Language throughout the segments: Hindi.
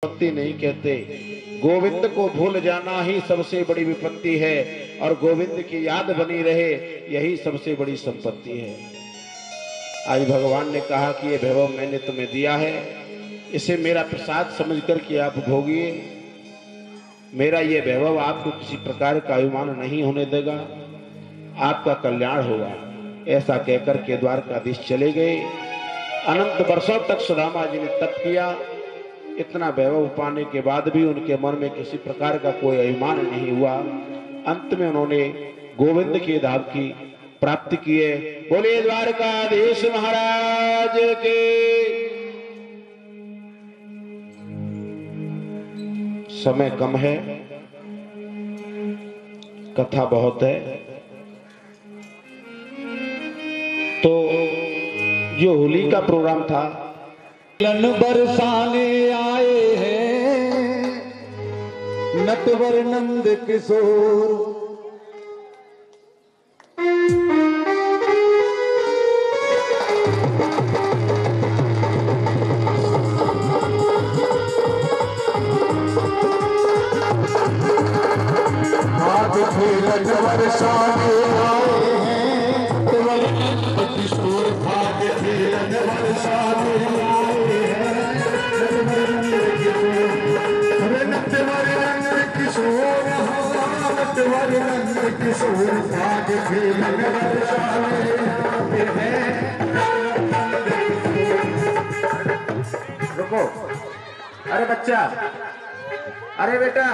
विपत्ति नहीं कहते। गोविंद को भूल जाना ही सबसे बड़ी विपत्ति है और गोविंद की याद बनी रहे यही सबसे बड़ी संपत्ति है। आज भगवान ने कहा कि ये वैभव मैंने तुम्हें दिया है, इसे मेरा प्रसाद समझकर के आप भोगिए। मेरा ये वैभव आपको किसी प्रकार का अभिमान नहीं होने देगा, आपका कल्याण होगा। ऐसा कहकर के द्वारकाधीश चले गए। अनंत वर्षों तक सुदामा जी ने तप किया। इतना वैभव पाने के बाद भी उनके मन में किसी प्रकार का कोई अभिमान नहीं हुआ। अंत में उन्होंने गोविंद के धाम की प्राप्ति की है। बोले द्वारकाधीश महाराज के। समय कम है, कथा बहुत है, तो जो होली का प्रोग्राम था, लन बरसाने आए हैं नटवर नंद किशोर। आज लन बरसाने आए हैं नटवर नंद किशोर। आज लन बरसाने किशोर भाग रुको, अरे बच्चा, अरे बेटा,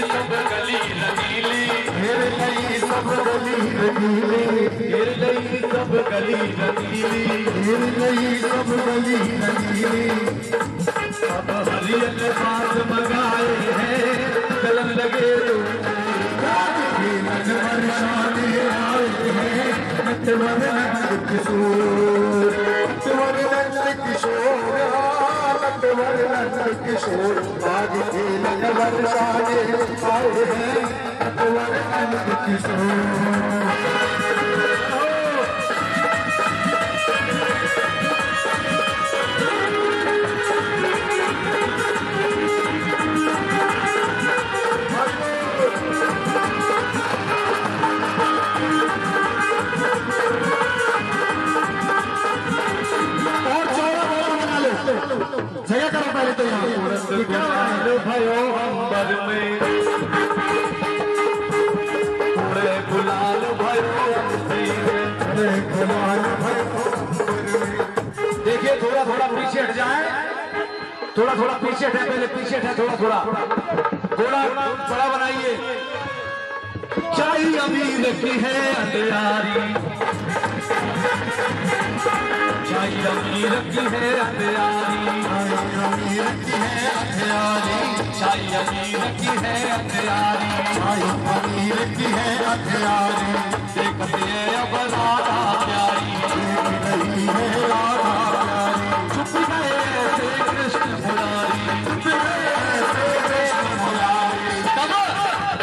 सब गली रंगीली अब हरियत बात मंगाए हैं चलन लगे नटवर नंद किशोर। नटवर नंद किशोर, नटवर नंद किशोर आज के नटवर शाने आए हैं नटवर नंद किशोर। जगह करो पहले तो भयो अंबर में गुलाल भयो। देखिए थोड़ा थोड़ा पीछे हट जाए, थोड़ा थोड़ा पीछे हटे, पहले पीछे हटे, थोड़ा थोड़ा थोड़ा बड़ा बनाइए। चाहिए अमीर की है अंधियारी, चाहिए अमीर की है अंधियारी, अमीर की है अंधियारी, चाहिए अमीर की है अंधियारी, चाहिए अमीर की है अंधियारी। देखते हैं अब राधा प्यारी, देख रही है राधा प्यारी। चुप गए ऐसे कृष्ण मुरारी, चुप गए ऐसे कृष्ण मुरारी। तब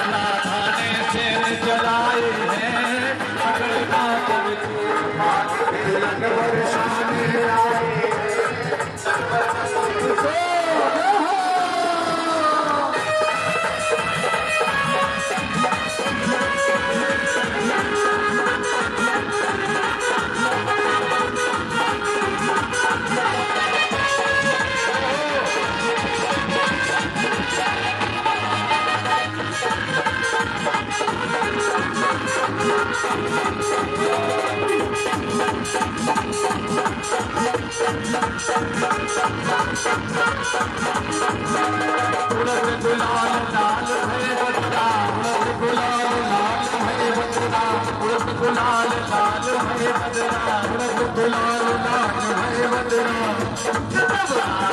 राधा ने शेर जलाए हैं पकड़ना तुमको उड़द गुलाल लाल भय बदरा, उड़द गुलाल लाल भय बदरा, उड़द गुलाल लाल भय बदरा, उड़द गुलाल लाल भय बदरा।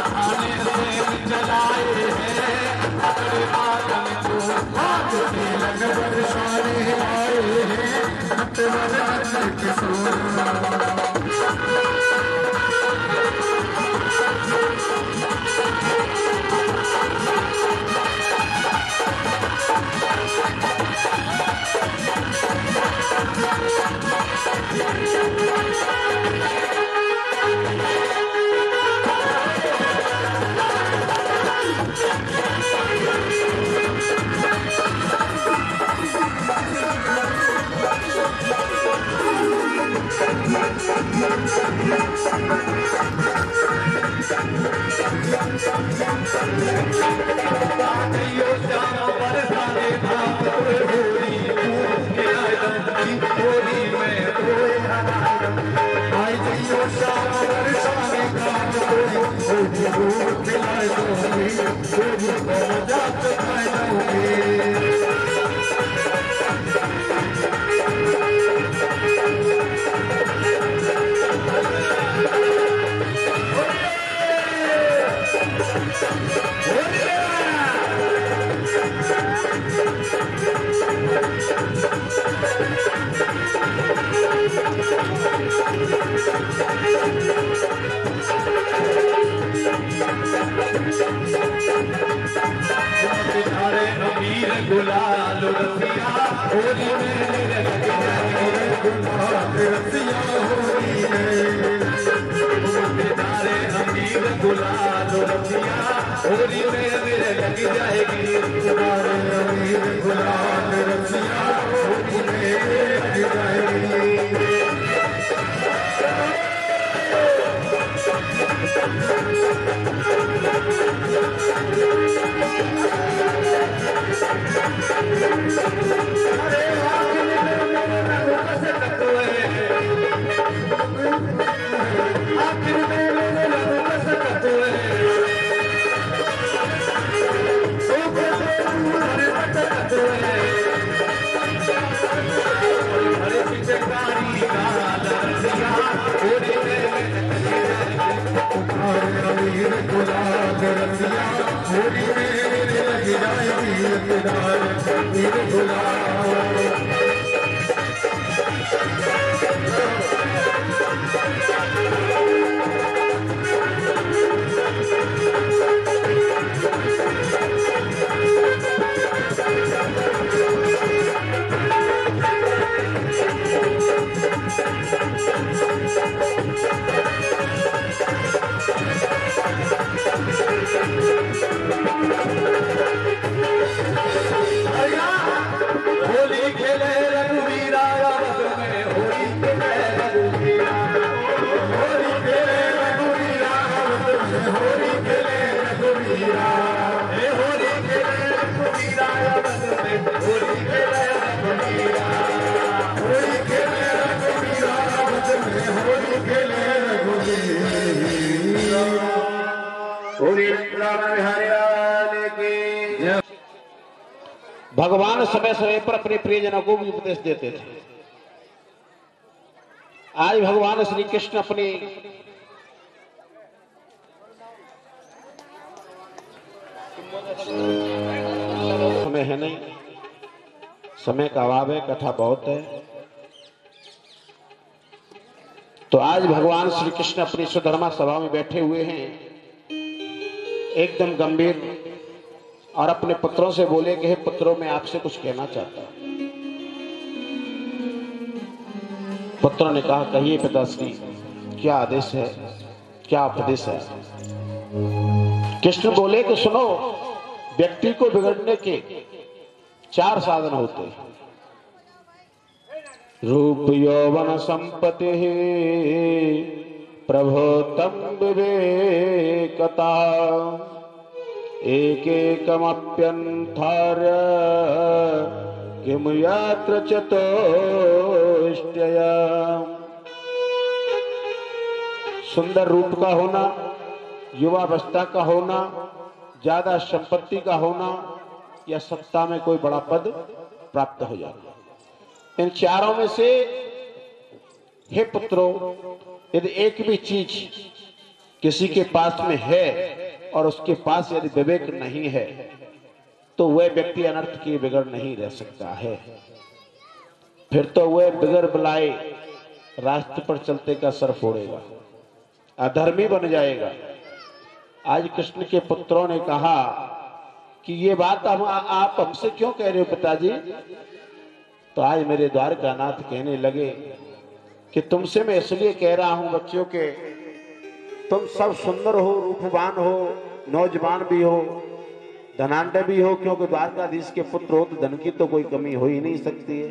थाने से जलाए हैं अपने आदम को, हाथ से लग बरसाने आए हैं नटवर किशोर। अमीर गुलाल रसिया होली में गुलाल रसिया होली में, अमीर गुलाल रसिया होली में मेरे लग जाएगी। अमीर गुलाल रसिया होली में लग जाएगी। भगवान समय समय पर अपने प्रियजनों को भी उपदेश देते थे। आज भगवान श्री कृष्ण अपने समय है नहीं, समय का अभाव है, कथा बहुत है, तो आज भगवान श्री कृष्ण अपनी सुधर्मा सभा में बैठे हुए हैं, एकदम गंभीर, और अपने पुत्रों से बोले कि हे पुत्रों, मैं आपसे कुछ कहना चाहता हूं। पुत्रों ने कहा, कहिए पिताश्री, क्या आदेश है, क्या उपदेश है। कृष्ण बोले कि सुनो, व्यक्ति को बिगड़ने के 4 साधन होते हैं। रूप यौवन संपत्ति प्रभोतम विवेकता एकेकमप्यन्थार्य किम यत्र चतुष्टया। सुंदर रूप का होना, युवावस्था का होना, ज्यादा संपत्ति का होना, या सत्ता में कोई बड़ा पद प्राप्त हो जाना। इन चारों में से हे पुत्रों, यदि एक भी चीज किसी के पास में है और उसके पास यदि विवेक नहीं है तो वह व्यक्ति अनर्थ किए बगैर नहीं रह सकता है। फिर तो वह बगैर बुलाए रास्ते पर चलते का सर फोड़ेगा, अधर्मी बन जाएगा। आज कृष्ण के पुत्रों ने कहा कि ये बात आप हमसे क्यों कह रहे हो पिताजी? तो आज मेरे द्वारकानाथ कहने लगे कि तुमसे मैं इसलिए कह रहा हूं बच्चों के, तुम सब सुंदर हो, रूपवान हो, नौजवान भी हो, धनाढ्य भी हो, क्योंकि द्वारकाधीश के पुत्र हो तो धन की तो कोई कमी हो ही नहीं सकती है,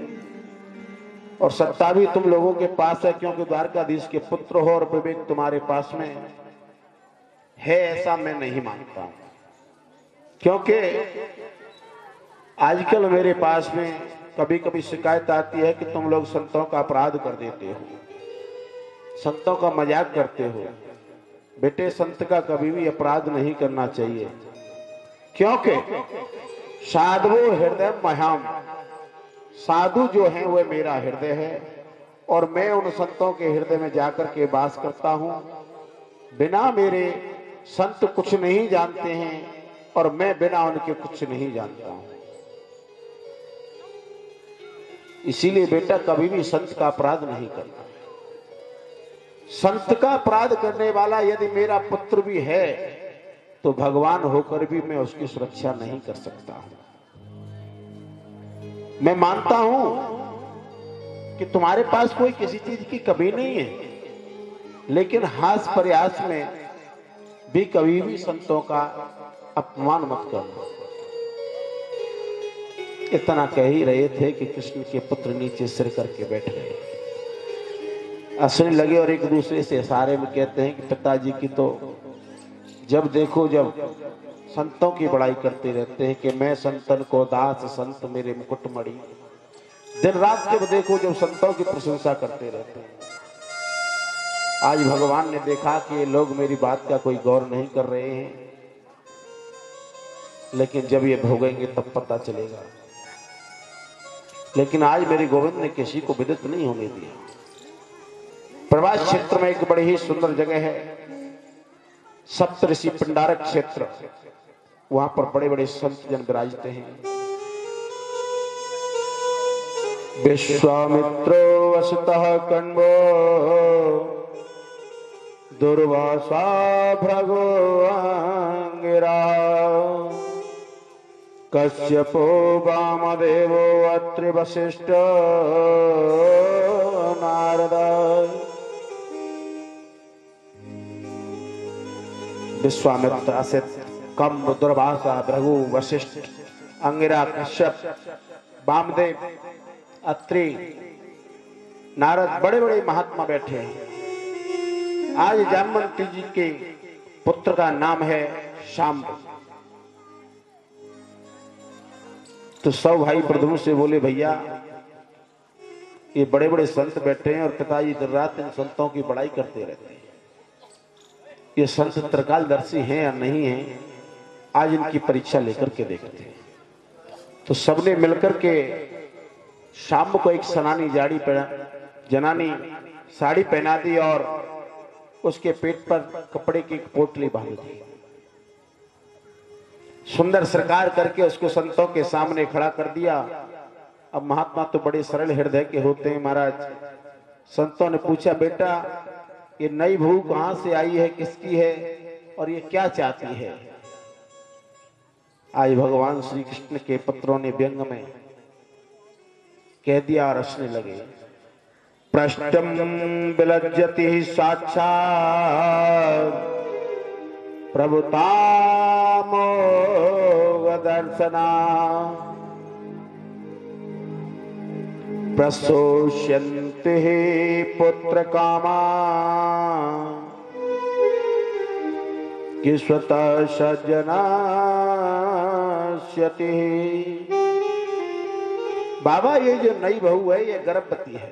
और सत्ता भी तुम लोगों के पास है क्योंकि द्वारकाधीश के पुत्र हो, और विवेक तुम्हारे पास में है, ऐसा मैं नहीं मानता हूं। क्योंकि आजकल मेरे पास में कभी कभी शिकायत आती है कि तुम लोग संतों का अपराध कर देते हो, संतों का मजाक करते हो। बेटे, संत का कभी भी अपराध नहीं करना चाहिए, क्योंकि साधु हृदय मह्यम, साधु जो है वह मेरा हृदय है, और मैं उन संतों के हृदय में जाकर के वास करता हूं। बिना मेरे संत कुछ नहीं जानते हैं, और मैं बिना उनके कुछ नहीं जानता हूं। इसीलिए बेटा, कभी भी संत का अपराध नहीं करना। संत का अपराध करने वाला यदि मेरा पुत्र भी है तो भगवान होकर भी मैं उसकी सुरक्षा नहीं कर सकता हूं। मैं मानता हूं कि तुम्हारे पास कोई किसी चीज की कमी नहीं है, लेकिन हास प्रयास में भी कभी भी संतों का अपमान मत करना। इतना कह ही रहे थे कि कृष्ण के पुत्र नीचे सिर करके बैठ गए, हंसने लगे और एक दूसरे से इशारे में कहते हैं कि पिताजी की तो जब देखो जब संतों की बड़ाई करते रहते हैं कि मैं संतन को दास, संत मेरे मुकुटमणि। दिन रात जब देखो जब संतों की प्रशंसा करते रहते हैं। आज भगवान ने देखा कि ये लोग मेरी बात का कोई गौर नहीं कर रहे हैं, लेकिन जब ये भोगेंगे तब पता चलेगा। लेकिन आज मेरे गोविंद ने किसी को विदित नहीं होने दिया। प्रवास क्षेत्र में एक बड़ी ही सुंदर जगह है, सप्तऋषि पिंडारक क्षेत्र। वहां पर बड़े बड़े संत जन विराजते हैं। विश्वामित्रो वसुतः कण्वो दुर्वासा भृगो अंगिरा कश्यपो वामदेवो अत्रि वसिष्ठ नारद। विश्वामित्र, असित, कम्ब, दुर्वासा, भृगु, वशिष्ठ, अंगिरा, कश्यप, वामदेव, अत्रि, नारद, बड़े बड़े महात्मा बैठे हैं। आज जामवंती जी के पुत्र का नाम है शाम्ब। तो सब भाई प्रद्युम्न से बोले, भैया ये बड़े बड़े संत बैठे हैं और पिताजी दिन रात इन संतों की बड़ाई करते रहते हैं। ये संत त्रिकालदर्शी हैं या नहीं हैं, आज इनकी परीक्षा लेकर के देखते हैं। तो सबने मिलकर के शाम को एक सनानी जनानी साड़ी पहना दी और उसके पेट पर कपड़े की एक पोटली बांध दी। सुंदर सरकार करके उसको संतों के सामने खड़ा कर दिया। अब महात्मा तो बड़े सरल हृदय के होते हैं महाराज। संतों ने पूछा, बेटा ये नई बहू कहां से आई है, किसकी है और ये क्या चाहती है? आज भगवान श्री कृष्ण के पुत्रों ने व्यंग में कह दिया और हंसने लगे। पृष्ठम विलज्जति साक्षात् प्रभुतामोग दर्शना प्रशोष्यन्ते पुत्र कामा कि स्वतः सज्जनास्यति। बाबा ये जो नई बहू है ये गर्भवती है,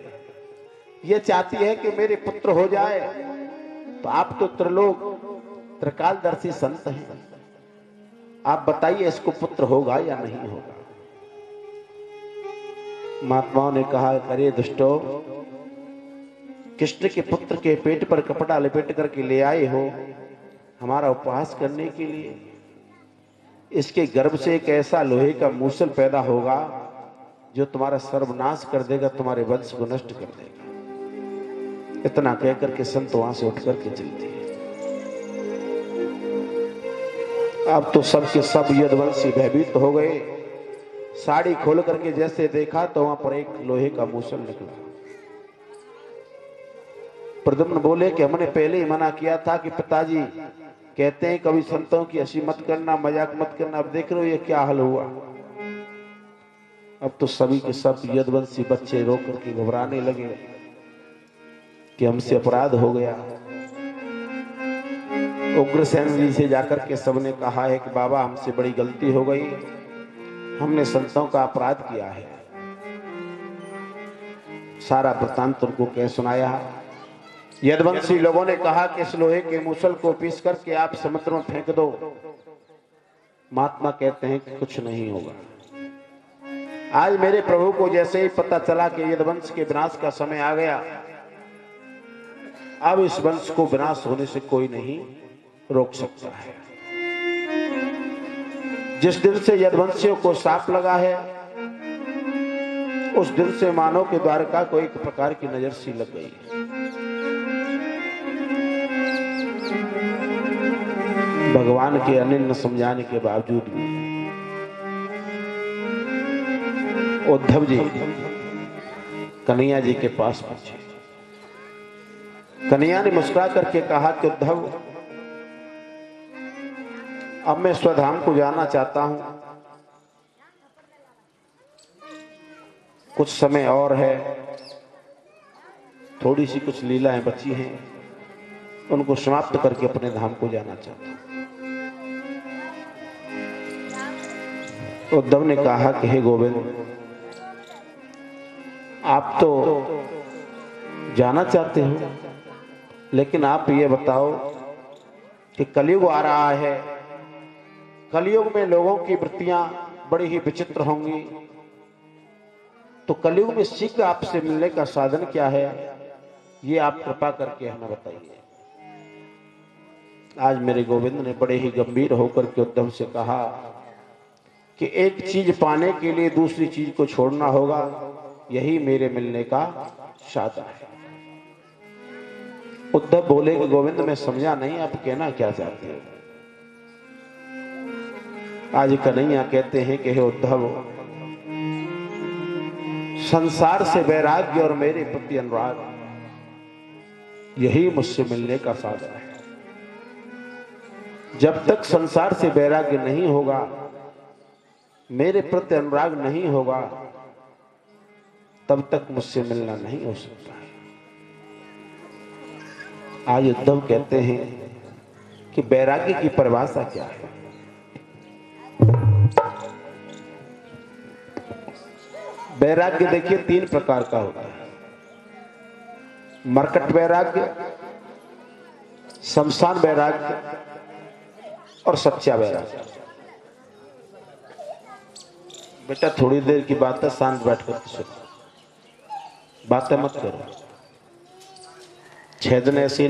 ये चाहती है कि मेरे पुत्र हो जाए। तो आप तो त्रिलोक त्रिकालदर्शी संत हैं, आप बताइए इसको पुत्र होगा या नहीं होगा। महात्माओं ने कहा, अरे दुष्टो, कृष्ण के पुत्र के पेट पर कपड़ा लपेट करके ले आए हो हमारा उपहास करने के लिए। इसके गर्भ से एक ऐसा लोहे का मूसल पैदा होगा जो तुम्हारा सर्वनाश कर देगा, तुम्हारे वंश को नष्ट कर देगा। इतना कहकर के संत वहां से उठ करके चलते हैं। अब तो सबके सब यदुवंशी भयभीत हो गए। साड़ी खोल करके जैसे देखा तो वहां पर एक लोहे का मूसल निकला। प्रद्युम्न बोले कि हमने पहले ही मना किया था कि पिताजी कहते हैं कभी संतों की हंसी मत करना, मजाक मत करना। अब देख रहे हो ये क्या हाल हुआ। अब तो सभी के सब यदुवंशी बच्चे रो करके घबराने लगे कि हमसे अपराध हो गया। उग्रसेन जी से जाकर के सबने कहा है कि बाबा हमसे बड़ी गलती हो गई, हमने संतों का अपराध किया है। सारा वृत्तांत उनको कह सुनाया। यदुवंशी लोगों ने कहा कि इस लोहे के मूसल को पीस करके आप समुद्र में फेंक दो। महात्मा कहते हैं कि कुछ नहीं होगा। आज मेरे प्रभु को जैसे ही पता चला कि यदुवंश के विनाश का समय आ गया, अब इस वंश को विनाश होने से कोई नहीं रोक सकता है। जिस दिन से यदुवंशियों को साप लगा है उस दिन से मानव के द्वारका को एक प्रकार की नजर सी लग गई। भगवान के अनिन्न समझाने के बावजूद भी उद्धव जी कन्हैया जी के पास पहुंचे। कन्हैया ने मुस्कुरा करके कहा कि उद्धव, अब मैं स्वधाम को जाना चाहता हूं, कुछ समय और है, थोड़ी सी कुछ लीलाएं बची हैं, उनको समाप्त करके अपने धाम को जाना चाहता हूं। उद्धव ने कहा कि हे गोविंद, आप तो जाना चाहते हो, लेकिन आप ये बताओ कि कलयुग आ रहा है, कलयुग में लोगों की वृत्तियां बड़ी ही विचित्र होंगी, तो कलयुग में शीघ्र आपसे मिलने का साधन क्या है, ये आप कृपा करके हमें बताइए। आज मेरे गोविंद ने बड़े ही गंभीर होकर के उद्धव से कहा कि एक चीज पाने के लिए दूसरी चीज को छोड़ना होगा, यही मेरे मिलने का साधन है। उद्धव बोले कि गोविंद मैं समझा नहीं, आप कहना क्या चाहते हैं। आज कन्हैया कहते हैं कि हे उद्धव, संसार से वैराग्य और मेरे प्रति अनुराग, यही मुझसे मिलने का साधन है। जब तक संसार से वैराग्य नहीं होगा, मेरे प्रति अनुराग नहीं होगा, तब तक मुझसे मिलना नहीं हो सकता है। आज उद्धव कहते हैं कि वैराग्य की परिभाषा क्या है। वैराग्य देखिए तीन प्रकार का होता है। मरकट वैराग्य, शमशान वैराग्य और सच्चा वैराग्य। बेटा थोड़ी देर की बात है, शांत बैठ कर सुनो, बातें मत करो। 6 दिन ऐसे